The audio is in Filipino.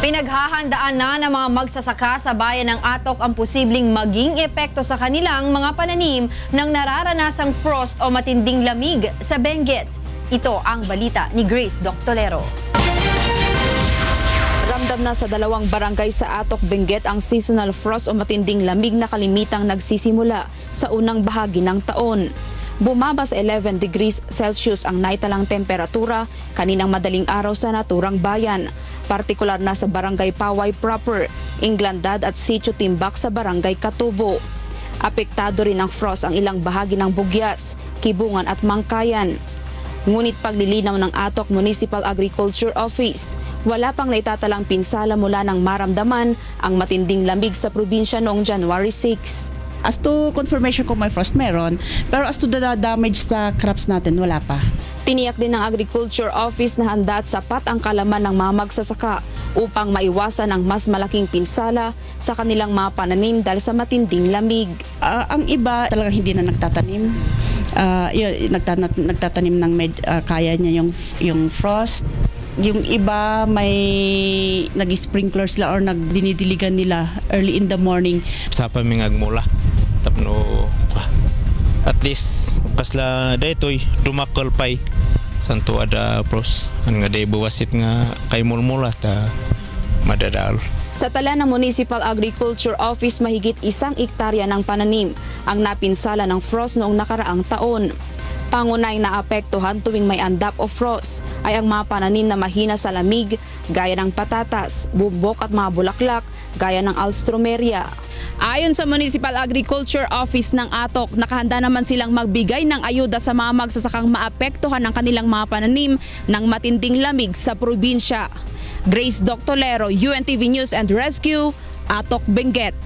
Pinaghahandaan na ng mga magsasaka sa bayan ng Atok ang posibleng maging epekto sa kanilang mga pananim ng nararanasang frost o matinding lamig sa Benguet. Ito ang balita ni Grace Doctolero. Ramdam na sa dalawang barangay sa Atok, Benguet ang seasonal frost o matinding lamig na kalimitang nagsisimula sa unang bahagi ng taon. Bumaba sa 11 degrees Celsius ang naitalang temperatura kaninang madaling araw sa naturang bayan, partikular na sa Barangay Paway proper, Inglandad at Sitio Timbak sa Barangay Katubo. Apektado rin ng frost ang ilang bahagi ng Bugyas, Kibungan at Mangkayan. Ngunit paglilinaw ng Atok Municipal Agriculture Office, wala pang naitatalang pinsala mula ng maramdaman ang matinding lamig sa probinsya noong January 6. As to confirmation kung may frost, meron. Pero as to the damage sa crops natin, wala pa. Tiniyak din ng Agriculture Office na handa at sapat ang kalaman ng mga magsasaka upang maiwasan ang mas malaking pinsala sa kanilang mga pananim dahil sa matinding lamig. Ang iba talagang hindi na nagtatanim. Nagtatanim ng kaya niya yung frost. Yung iba may nag-sprinklers la or nagdinidiligan nila early in the morning. Sa pamingag mula. Tapno at least kasla daytoy dumakol pay santo ada pros nga day buwasit nga kay mulmula ta madadal. Sa tala ng Municipal Agriculture Office, mahigit 1 ektarya ng pananim ang napinsala ng frost noong nakaraang taon. Pangunahing naapektuhan tuwing may andap o frost ay ang mga pananim na mahina sa lamig gaya ng patatas, bubok at mga bulaklak gaya ng alstroemeria. Ayon sa Municipal Agriculture Office ng Atok, nakahanda naman silang magbigay ng ayuda sa mga magsasakang maapektuhan ng kanilang mga pananim ng matinding lamig sa probinsya. Grace Doctolero, UNTV News and Rescue, Atok, Benguet.